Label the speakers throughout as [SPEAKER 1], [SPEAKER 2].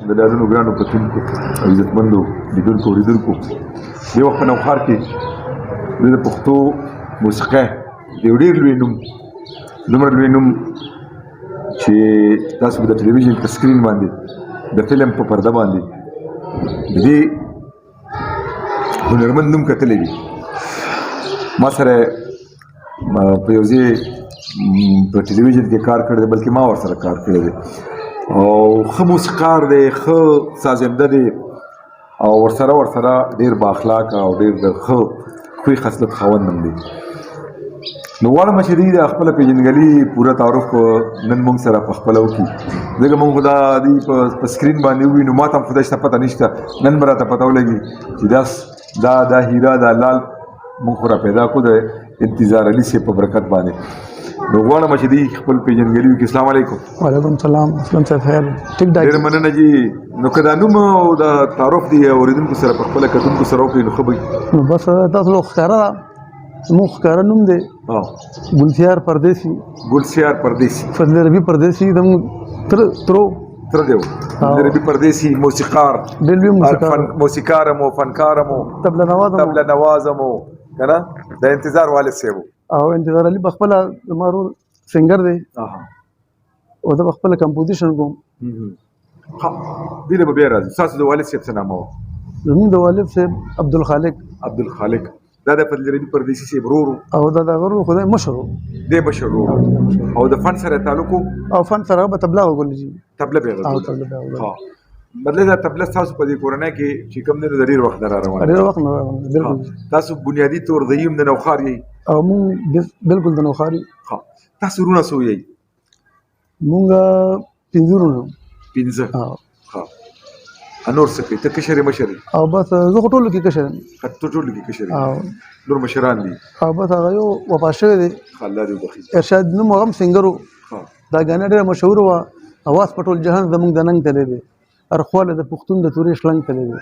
[SPEAKER 1] د لارونو ګرانو کتونکو عزتمندو لیدونکو اوریدونکو دې وخت په نوښار کې د پښتو موسیقۍ د یو ډېر لوی نوم دومره لوی نوم چې تاسو به د ټلویزیون په سکرین باندې د فلم په پرده باندې د دې هنرمند نوم کتلی وي. ما سره په یو ځای په ټلویزیون کې کار کړی دی، بلکې ما ورسره کار کړی دی او ښه موسیقار دی، ښه سازنده دی او ورسره ډېر بااخلاقه او ډېر د ښه خوی خصلت خاوند هم دی. نو غواړم چې دوی د خپله پېژندګلي پوره تعارف نن موږ سره په خپله وکړي، ځکه موږ خو دا دوی په سکرین باندې ووینو، ما ته هم خدای شته پته نشته، نن به راته پته ولګي چې دا هیرا دا لال موږ خو را پیدا کړو د انتظار علي صاحب په برکت باندې. نو غواړم چې دوی خپل پېژندګلي وکړي. السلام علیکم.
[SPEAKER 2] وعلیکم السلام. اسلام صاحب خیر ټیک ډاک.
[SPEAKER 1] ډېره مننه جي. نو که دا نوم او دا تعارف دی اورېدونکو سره په خپله کتونکو سره وکړي نو ښه به
[SPEAKER 2] نو بس تاسو لو ښکاره ده، زموږ ښکاره نوم دی ګلسیار پردیسي.
[SPEAKER 1] ګلسیار پردیسي،
[SPEAKER 2] فضل ربي پردیسي زموږ
[SPEAKER 1] تر دی فضل ربي پردیسي موسیقار،
[SPEAKER 2] ډېر لوی
[SPEAKER 1] موسیقار هم فنکار هم
[SPEAKER 2] طبله
[SPEAKER 1] نواز هم که نه د انتظار والد صاحب
[SPEAKER 2] او انتظار علي بخپله زما ورور سنګر دی او زه بخپله کمپوزیشن کوم.
[SPEAKER 1] دې له به بیا راځو. ستاسو د والد صاحب څه نامه وه؟
[SPEAKER 2] زموږ د والد صاحب عبدالخالق.
[SPEAKER 1] دا د فضل ربي پردیسي صاحب ورور
[SPEAKER 2] او دا د هغه خدای مشر و،
[SPEAKER 1] دی مشر ورور او د فن سره تعلق
[SPEAKER 2] او فن سره به طبله وغولي.
[SPEAKER 1] طبله به غږول. مطلب دا طبله ستاسو په دې کورنۍ کې چې کوم دی نو د ډېر وخت نه را روان
[SPEAKER 2] ډېر وخت نه روان. بالکل
[SPEAKER 1] تاسو بنیادي طور د یم د نوښار یئ
[SPEAKER 2] او مونږ بالکل د نوښار یو.
[SPEAKER 1] تاسو وروڼه څو یئ؟
[SPEAKER 2] مونږ پنځه وروڼه.
[SPEAKER 1] پنځه. نور څه کوي؟ ته کشر یې مشر یې؟
[SPEAKER 2] او بس زه خو ټولو کې کشر یم.
[SPEAKER 1] ته ټولو کې کشر یې، نور مشران دي؟
[SPEAKER 2] او بس هغه یو وفات شوی دی،
[SPEAKER 1] الله دې وبخښي.
[SPEAKER 2] ارشاد نوم هغه هم سنګر و. دا ګانا ډېره مشهوره وه، اواز په ټول جهان زموږ د ننګ تللی دی، هر خواله د پښتون د تورې شلنګ تللی دی.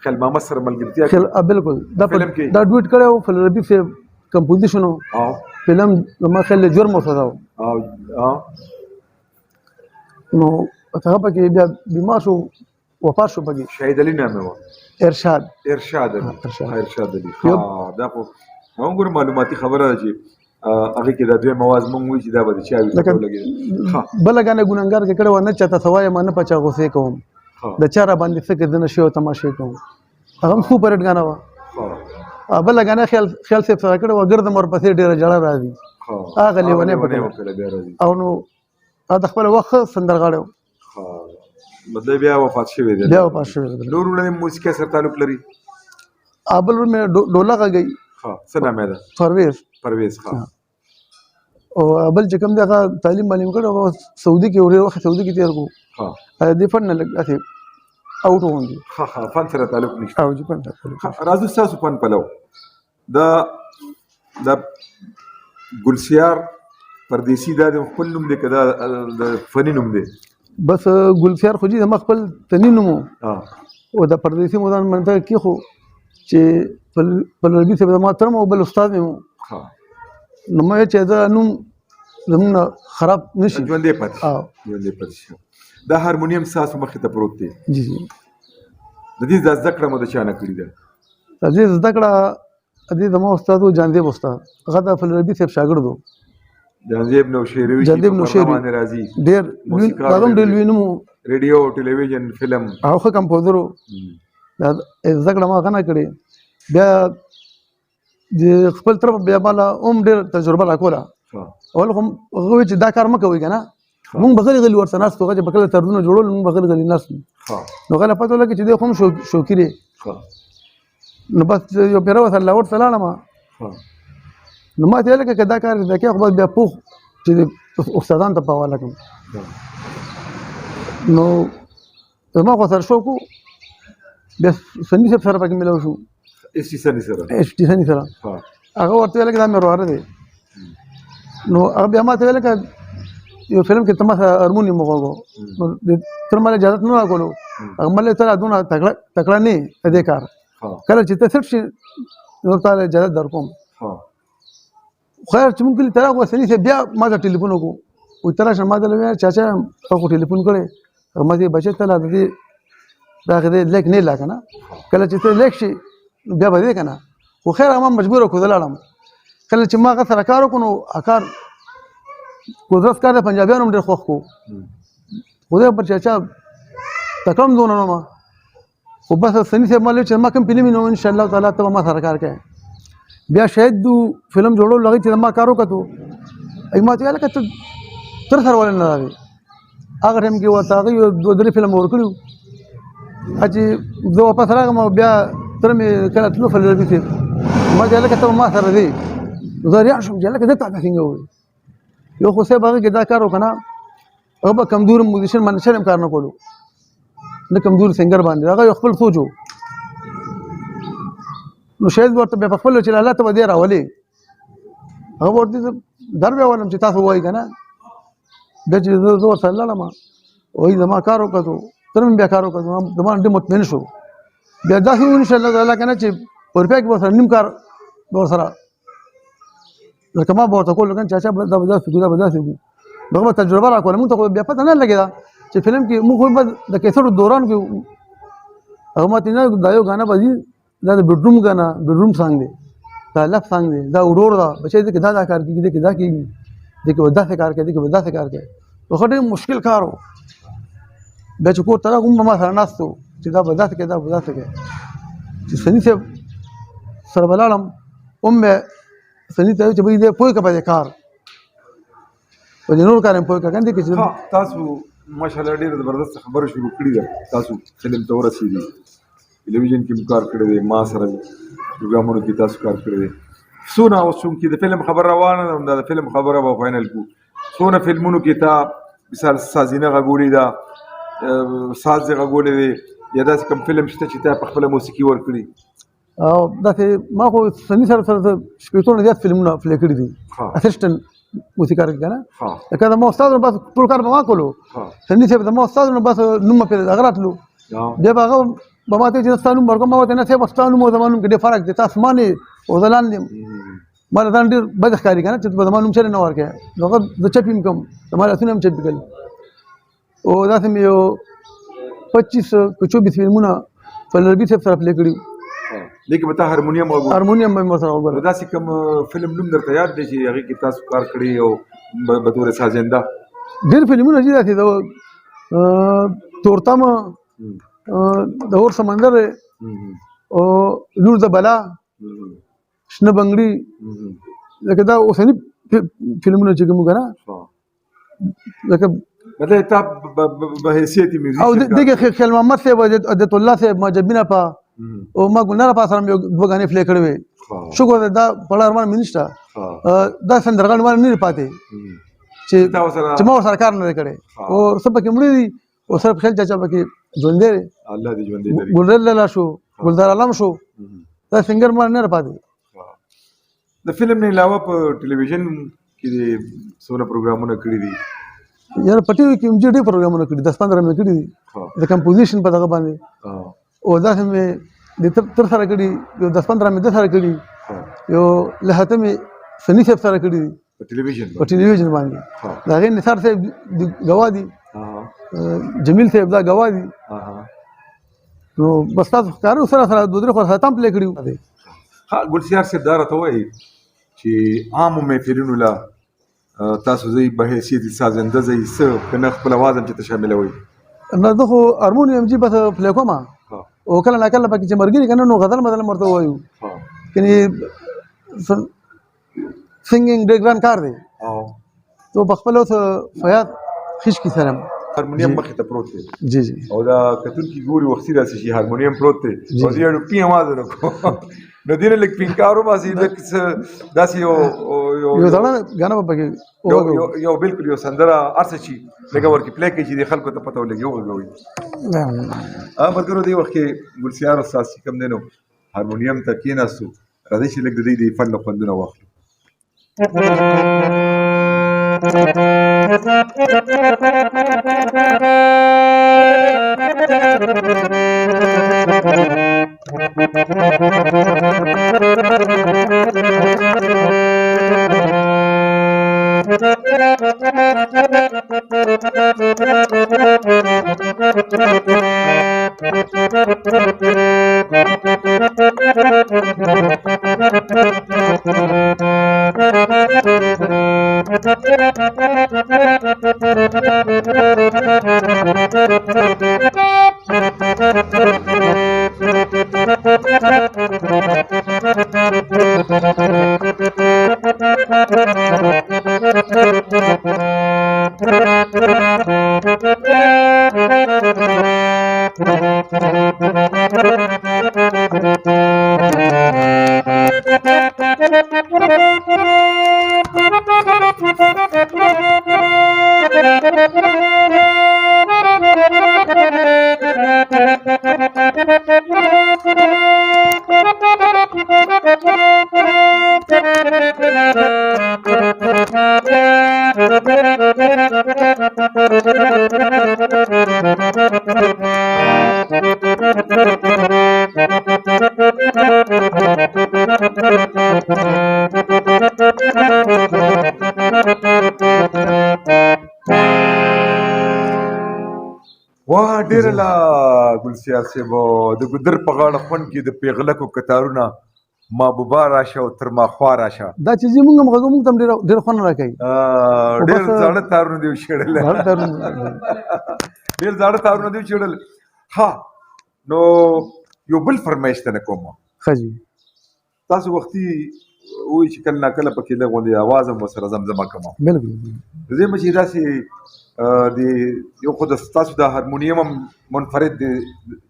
[SPEAKER 2] خیال محمد سره ملګرتیا بالکل دا ډویټ کړی و. فضل ربي صاحب کمپوزیشن و، فلم زما خیال جرم وسودا و. نو هغه پکې بیا بیمار شو، وفات شو. پکې
[SPEAKER 1] شهید علي نامه وه. ارشاد علي. دا خو موږ معلوماتي خبره ده چې هغې کې دا دویم اواز موږ وایي چې دا به د چا وي لګېده.
[SPEAKER 2] بله ګانه ګنهګار کې کړې وه، نه چاته څه وایم نه په چا غوسې کوم، د چا را باندې فکر د نشې او تماشې کوم. هغه هم سوپر هټ ګانه وه. بله ګانه خیال صاحب سره کړې وه، ګردم ورپسې ډېره جړه راځي، هغه لیونی پکړه. او نو هغه د خپله وخت ښه سندرغاړی و.
[SPEAKER 1] مطلب بیا وفات شوی دی.
[SPEAKER 2] بیا وفات شوی دی.
[SPEAKER 1] نور وروڼه موسیقۍ سره تعلق لري؟
[SPEAKER 2] بل ورور مې ډوله غږوي.
[SPEAKER 1] څه نام یې ده؟ پرویز.
[SPEAKER 2] او بل چې کوم دی هغه تعلیم کړی، هغه سعودي کې ډېر وخت سعودي کې تېر کړو. دې فن نه لږ هسې اوټ وغوندي.
[SPEAKER 1] فن سره تعلق نشته.
[SPEAKER 2] او جي فن سره تعلق.
[SPEAKER 1] راځو ستاسو فن پلو. دا ګلسیار پردیسي دا د خپل نوم دی که دا د فني نوم دی؟
[SPEAKER 2] بس ګلسیار خو جي زما خپل تني نوم و، او د پردیسي مو ځان منطقه کېښو چې فضل ربي صاحب زما ترم او بل استاد مې و. نو ما چې دا نوم زموږ نه خراب نه شي،
[SPEAKER 1] ژوندی پاتې شي. دا هارمونیم ستاسو مخې ته پروت دی.
[SPEAKER 2] جی.
[SPEAKER 1] د دې دا زده کړه مو د چا نه کړې ده؟
[SPEAKER 2] د دې زده کړه د زما استاد و جانزیب استاد، هغه د فضل ربي صاحب شاګرد و.
[SPEAKER 1] جانزیب نوشیروي باندې راځي،
[SPEAKER 2] ډېر هغه هم ډېر لوی نوم و.
[SPEAKER 1] ریډیو، ټلویزیون، فلم،
[SPEAKER 2] هغه ښه کمپوزر و. دا زده کړه ما هغه نه کړې. بیا د خپل طرف بیا ماله هم ډېر تجربه راکوله. اول خو هغه وایي چې دا کار مه کوئ که نه، مونږ به غلي ورته ناست وو، هغه چې به کله تردونه جوړول مونږ به غلي ناست وو. نو هغه له پته ولګي چې دی خو هم شوقي دی. نو بس یو پیره ورسره لاهور ته لاړم. نو ما ته یې ویل که دا کار زده کوې خو بس بیا پوخ چې استادان ته په حواله کړم نو زما خو سره شوق و بیا سني صاحب سره پکې ملاو شو
[SPEAKER 1] اس ټي سني سره
[SPEAKER 2] ایس ټي سني سره هغه ورته ویل چې دا مې ورواره دی نو هغه بیا ما ته ویل چې یو فلم کې ته ما سره هارمونیم وغږو نو تر مله اجازه نه راکولو هغه مله تر دونه تکړه نه دې کار کله چې ته سټ شي نو تعالی اجازه درکوم خیر چې مونږ کلی تر هغه سني صاحب بیا ما ته ټلیفون وکړو و تر شم ما ته ویل چاچا خو ټلیفون کړي ما دې بچی ته لا دې دا غدې لیک نه لا کنه کله چې ته لیک شي بیا به دې کنه خو خیر ما مجبور کو دلالم کله چې ما غسر کار وکړو اکار قدرت کار د پنجابیانو ډېر خوښ کو خدای پر چاچا تکم دونه نو ما خو بس سني صاحب مالې چې ما کوم فلم نو ان شاء الله تعالی ته ما سره کار کوي بیا شاید دو فلم جوړول لغی چې ما کار وکړو ای ما ته لکه ته تر سره ولې نه راغی هغه ټیم کې ورته هغه یو دوه درې فلم ورکړو چې زه واپس راغلم بیا تر مې کله تلو فلم کې ما ته لکه ته ما سره دی زه ریاض شم چې لکه دته څنګه وي یو خو صاحب هغه کې دا کار وکنه هغه به کمزور موزیشن باندې شرم کار نه کولو نه کمزور سنگر باندې هغه خپل سوچو نو شاید ورته په خپل چې الله ته ودی راولي هغه ورته در به ولم چې تاسو وایي کنه د چې زه صلی الله علیه وای زما کار وکړو تر بیا کار وکړو زما ډېر مطمئن شو بیا دا ان شاء الله تعالی کنه چې ورپیا کې وسره نیم کار ورسره لکه ما ورته کول کنه چاچا دا ودا سګو دغه تجربه راکول موږ ته بیا پته نه لګیدا چې فلم کې موږ خو د کیسټو دوران کې هغه ماته نه دا یو غانا بځي دا د بیډروم غانا بیډروم سانګ دی دا لف سانګ دی دا وډور دا بچی دې دا کار کوي دې دا کوي دې ودا څه کار کوي دې ودا څه کار کوي په خټه مشکل کارو د چکو تر کوم ما سره ناستو چې دا ودا څه کوي دا ودا څه کوي چې سني صاحب سره بلالم سني ته چې به دې پوي کپه کار په نور کارم پوي کاندې کې
[SPEAKER 1] تاسو ماشاءالله ډېر زبردست خبره شروع کړې ده تاسو فلم ته ورسېدي ټلویزیون کې کار کړی دی ما سره پروګرامونو کې تاسو کار کړی دی څونه اوس چې د فلم خبر روانه ده دا د فلم خبره به فاینل کو څونه فلمونو کې تا مثال سازینه غوړې ده ساز غوړې دی یا داسې کوم فلم شته چې تا په خپل موسیقي ورکړي
[SPEAKER 2] او داسې ما خو سني سره شپږ زیات فلمونه پلی کړي دي اسسټنټ موسیقار کنه لکه دا ما استاد نو بس ټول کار ما کولو سني صاحب دا ما استاد نو بس نوم په غلطلو دی هغه به ما ته چې ستاسو نوم ورکوم ما ته نه صاحب ستاسو نوم زمانو کې ډېر فرق دی تاسو مانه او ځلان دي ما ته ډېر بد ښکاري کنه چې په زمانو چره نه ورکه نو د چپیم کوم زموږ اسونه هم چپ کړل او دا سم یو 25 24 فلمونه فلربي صاحب سره پلی کړیو
[SPEAKER 1] لیکن بتا هارمونیم
[SPEAKER 2] به مو سره وګورئ
[SPEAKER 1] دا چې کوم فلم نوم درته یاد دی چې هغه کې تاسو کار کړی او به تور سازنده
[SPEAKER 2] ډېر فلمونه چې داسې دا تورتم د اور سمندر او لور د بلا شنه بنگړي لکه دا اوسنی فلمونه چې کوم کنه لکه
[SPEAKER 1] مطلب ته به حیثیت میوزیک
[SPEAKER 2] او دغه خیال محمد صاحب عدت الله صاحب مجبینه په او ما ګلنار په سره یو دوه غانې پلی کړې وې شکر دا په لارمان منیسټر دا سندرغان باندې نه پاتې چې ما سره کار نه کړي او سبا کې مړي دي او سره خپل چاچا پکې ژوندې
[SPEAKER 1] الله دې ژوندې لري
[SPEAKER 2] ګلدار لاله شو ګلدار علم شو دا سنگر باندې نه پاتې
[SPEAKER 1] د فلم نه علاوه په ټلویزیون کې څونه پروګرامونه کړی دي
[SPEAKER 2] یار پټي کې هم ډېر پروګرامونه کړی 10-15 مې کړی دي د کمپوزیشن په دغه باندې او دا مې د تر سره کړی یو 10-15 مې د سره کړی یو لهته مې سني صاحب سره کړی
[SPEAKER 1] په ټلویزیون
[SPEAKER 2] باندې دا غي نثار صاحب گوادي جمیل صاحب دا گوادي نو بس تاسو کارو سره دوه درې خو ختم پلی کړیو
[SPEAKER 1] ها ګلسیار صاحب دا راته وایي چې عام محفلونو لا تاسو زی به حیثیت سازنده زی څه کنه خپل आवाज هم چې شاملوي
[SPEAKER 2] نه زه خو هارمونیم جی بس پلی کوم او کله نه کله پکې چې مرګري کنه نو غزل مدل مرته وایو کني سنگینګ ډېر ګران کار دی تو بخپل اوس فیاض خش کی سره
[SPEAKER 1] هارمونیم مخې ته پروت دی
[SPEAKER 2] جی جی
[SPEAKER 1] او دا کتون کی ګوري وختي راسي شي هارمونیم پروت دی او دې اړو پی आवाज ورکو نو دینه لیک پینکارو باسي داسې
[SPEAKER 2] یو زړه غاڼه په کې
[SPEAKER 1] یو بالکل یو سندره ارڅ شي لکه ورکی پلی کې چې د خلکو ته پته ولګي وغږوي ملګرو دې وخت کې ګلسیار استاد چې کوم دی نو هارمونیم ته کېناستو راځئ چې لږ د دې د فن نه خوندونه واخلو واه ډېره لا ګلسیار صاحب د ګودر په غاړه خوند کې د پیغلکو کتارونه محبوبه راشه او تر ماخوا راشه
[SPEAKER 2] دا چې زموږ هم غږ موږ ته هم ډېر خوند راکوي
[SPEAKER 1] ډېر زاړه تارونه دي وشړل ډېر زاړه تارونه دي وشړل ها نو یو بل فرمایش ته نه کوم
[SPEAKER 2] ښه جي
[SPEAKER 1] تاسو وختي وایي چې کله ناکله پکې لږ غوندې اواز هم ورسره زمزمه کوم
[SPEAKER 2] بالکل
[SPEAKER 1] زه به چې داسې د یو خو د ستاسو د هارمونیم هم منفرد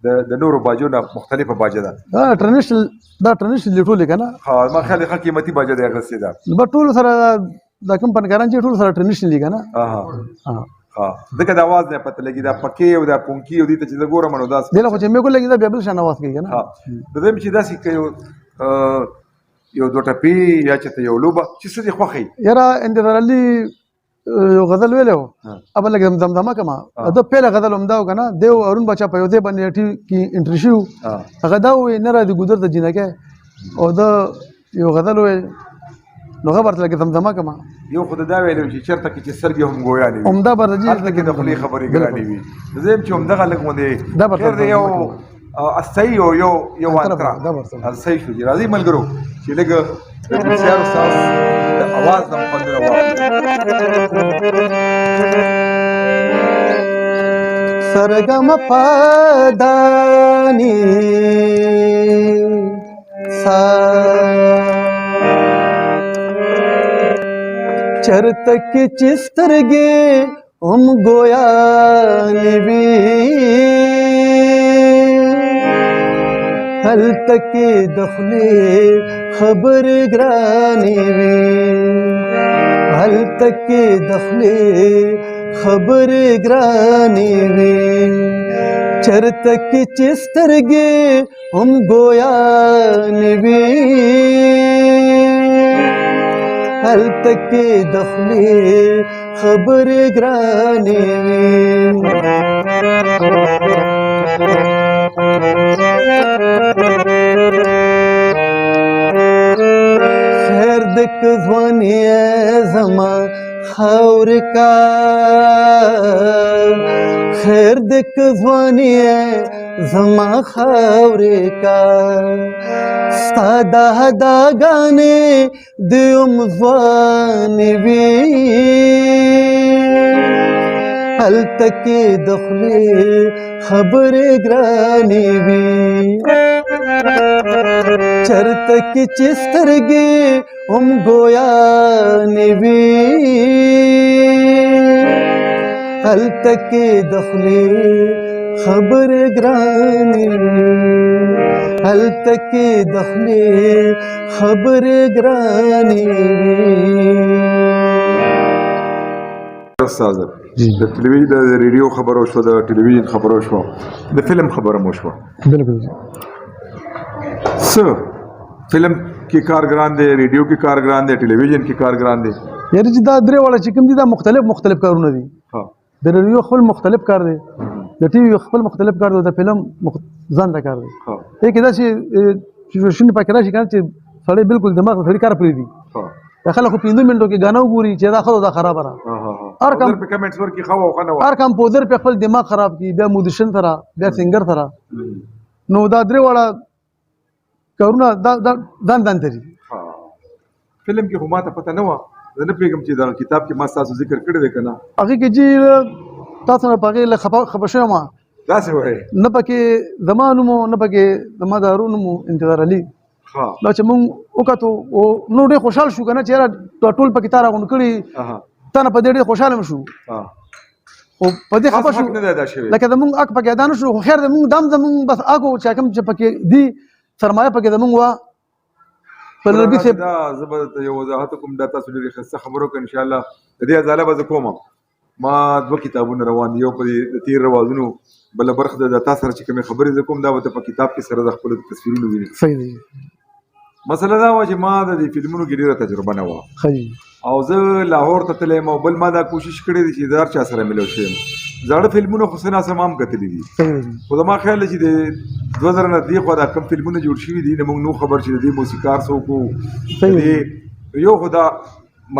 [SPEAKER 1] د نورو باجو نه مختلفه باجه ده
[SPEAKER 2] دا ټرنیشنل ټولې که نه
[SPEAKER 1] ها ما خیال ښه قیمتي باجه دی اخیستې ده
[SPEAKER 2] به ټولو سره دا کوم فنکاران چې ټولو سره ټرنیشنل دي که نه
[SPEAKER 1] ها ځکه د اواز نه پته لګي دا پکې او دا پونکي او دې ته چې زه ګورم نو داسې
[SPEAKER 2] دې له خو چې مې کو لګي دا بیا بل شان اواز کوي که نه
[SPEAKER 1] دویم چې داسې که یو دوه ټپې یا چې ته یو لوبه چې څه دې خوښوي
[SPEAKER 2] یاره انتظارالي یو غزل ویلی و ابل لږ زمزمه کما د پیله غزل همدا و که نه دی ارون بچا په یو ځای باندې کې انټري شي هغه دا ووایي نه راځي ګودر ته جینکۍ او د یو غزل وویل نو هغه ورته لږ زمزمه کما
[SPEAKER 1] یو خو دا ویلی چې چېرته کې چې سترګې هم ګویانې وي
[SPEAKER 2] همدا به راځي
[SPEAKER 1] هلته کې د خولې خبرې ګرانې وي زه یم چې همدغه لږ غوندې خیر دی یو صحیح او یو انترا صحیح شو جي راځي ملګرو چې لږ د ګلسیار استاد د اواز نه خوندونه واخلو
[SPEAKER 2] سرګم پداني سا چرته کې چې سترګې هم ګویا نیوي هلته کې د خولې خبرې ګرانې وي هلته کې د خولې خبرې ګرانې وي چرته کې چې سترګې هم ګویا نیوي هلته کې د خولې خبرې ګرانې وي خیر دک ځواني زما خاور کا خیر دک ځواني زما خاور کا ستا دا هداګانې د یم ځوانې وي هلته کې د خولې خبرې ګرانې وي چرته کې چې سترګې هم ګویانې وي هلته کې د خولې خبر ګرانې هلته کې د خولې خبرې ګرانې
[SPEAKER 1] استاد د ټلویزیون د ریډیو خبرو شو د ټلویزیون خبرو شو د فلم خبره مو شو
[SPEAKER 2] بالکل
[SPEAKER 1] فلم کې کارګران دي ریډیو کې کارګران دي ټلویزیون کې کارګران دي
[SPEAKER 2] یعنی چې دا درې واړه چې کوم دي دا مختلف کارونه دي د ریډیو خپل مختلف کار دی د ټي وي خپل مختلف کار دی د فلم ځان ته کار دی کې دا چې سچویشن پکې راشي کنه چې سړی بالکل دماغ سړی کار پرې دي دا خلک په 5 منټو کې غاڼه وګوري چې دا خو دا خراب را هر کم په کمنټس ورکی خو خنه هر کمپوزر په خپل دماغ خراب کی بیا مودیشن سره بیا سنگر سره نو دا درې واړه کارونه ځان تري
[SPEAKER 1] فلم کې هم ته پته نه و زه نه پیغام چې دا کتاب کې ما تاسو ذکر کړی دی کنه
[SPEAKER 2] هغه کې چې تاسو نه پغې له خبر شوم
[SPEAKER 1] دا څه وایي
[SPEAKER 2] نه پکې زمانو مو نه پکې زمادارونو مو انتظار علي نو چې مونږ وکړو نو ډېر خوشحال شو کنه چې ټول پکې تاره غون کړی تا نه په دې ډېر خوشاله شو او په دې خبر شو لکه زمونږ اک پکې ادا نه شو خو خیر زمونږ زمونږ بس اګو چې کوم چې پکې دی سرمایه پکې زمونږ وا په نبی سي
[SPEAKER 1] دا زبر یو وضاحت کوم دا تاسو لري خاصه خبرو ک ان شاء الله د دې ازاله به کوم ما دوه کتابونه روان یو په تیر روازونو بل برخه د تاسو سره چې کوم خبرې کوم دا په کتاب کې سره د خپل تصویرونو ویني
[SPEAKER 2] صحیح دی
[SPEAKER 1] مسله دا و چې ما د فلمونو کې ډیره تجربه نه و او زه لاهور ته تلم او بل ما دا کوشش کړې دي چې دار چا سره ملو شم زړه فلمونو خو سنا سمام کتلې دي خو ما خیال چې د 2000 نه دی خو دا کوم فلمونه جوړ شوي دي نو موږ نو خبر چې د موسیقار سو کو یو خدا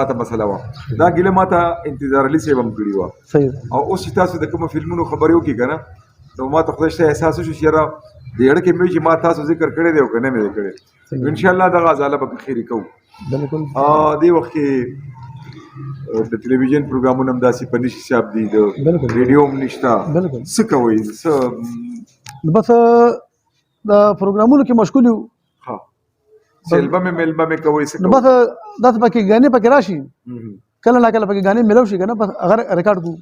[SPEAKER 1] ماته مسله و دا ګله ماته انتظار علي سیبم کړی و او اوس تاسو د کوم فلمونو خبرو کې کنه نو ماته خو څه احساس شو چې را د اړه کې مې چې ما تاسو ذکر کړی دی او کنه مې کړی ان شاء الله دا غزاله به خیر کو
[SPEAKER 2] بالکل
[SPEAKER 1] دی وخت کې د ټلویزیون پروګرامونو هم داسې په نشي حساب دي د ریډیو هم نشته څه کوي
[SPEAKER 2] بس دا پروګرامونو کې مشغول یو
[SPEAKER 1] سیلبه مې کوي څه
[SPEAKER 2] بس دا پکې غانې پکې راشي کله نه کله پکې غانې ملو شي کنه بس اگر ریکارډ کو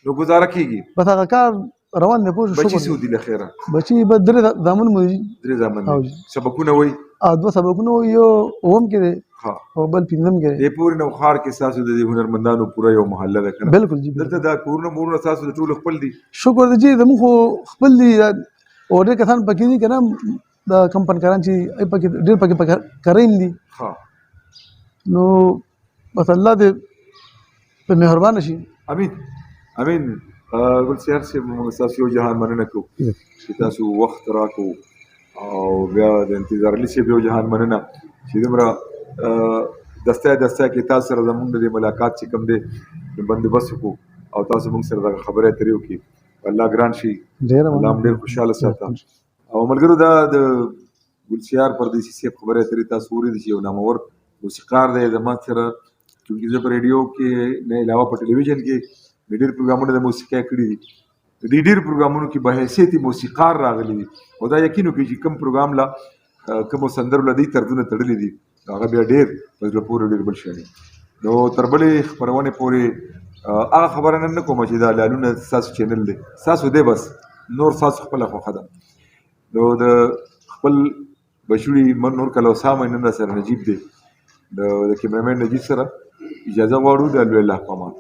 [SPEAKER 1] نو گزاره کیږي
[SPEAKER 2] بس هغه کار روان دی پوه شو
[SPEAKER 1] بچی سودی له خیره
[SPEAKER 2] بچی به درې ځامن مو
[SPEAKER 1] درې ځامن سبقونه وای
[SPEAKER 2] دوه سبقونه یو اوم کې دی او بل پینځم کې
[SPEAKER 1] دی پورې نو خار کې تاسو د هنرمندانو پورا یو محله ده کنه
[SPEAKER 2] بالکل جی
[SPEAKER 1] دلته دا کورونه مورونه تاسو د ټول خپل دي
[SPEAKER 2] شکر دی چې زموږ خپل دي او ډېر کسان پکې دي کنه دا کمپن کران چې پکې ډېر پکې کریم دي نو بس الله دې په مهربان شي
[SPEAKER 1] امين ګل سیار سے تاسو یو جهان مننه کو چې تاسو وخت راکو او بیا د انتظار لسی یو جهان مننه چې دمرا دسته کې تاسو سره زموږ د ملاقات چې کوم دی بندوبست کو او تاسو موږ سره د خبرې تریو کی الله ګران شي ډېر خوشاله ساته او ملګرو دا د ګل سیار پردیسی سے خبرې تری تاسو ورې دي یو نامور موسیقار دی زموږ سره چې په ریډیو کې نه علاوه په ټلویزیون کې ډېر پروګرامونه د موسیقۍ کړي دي د ډېر پروګرامونو کې به حیثیت موسیقار راغلي دي او دا یقینو کې چې کوم پروګرام لا کوم سندرو لدی ترونه تړلې دي هغه بیا ډېر په پورې ډېر بل شي نو تربلې خبرونه پورې هغه خبره نه کوم چې دا لالونه تاسو چینل دی تاسو دی بس نور تاسو خپل خو خدام نو د خپل بشوري نور کلو سامه نن سره نجیب دی د کیمرامین نجیب سره اجازه غواړو د الله پامان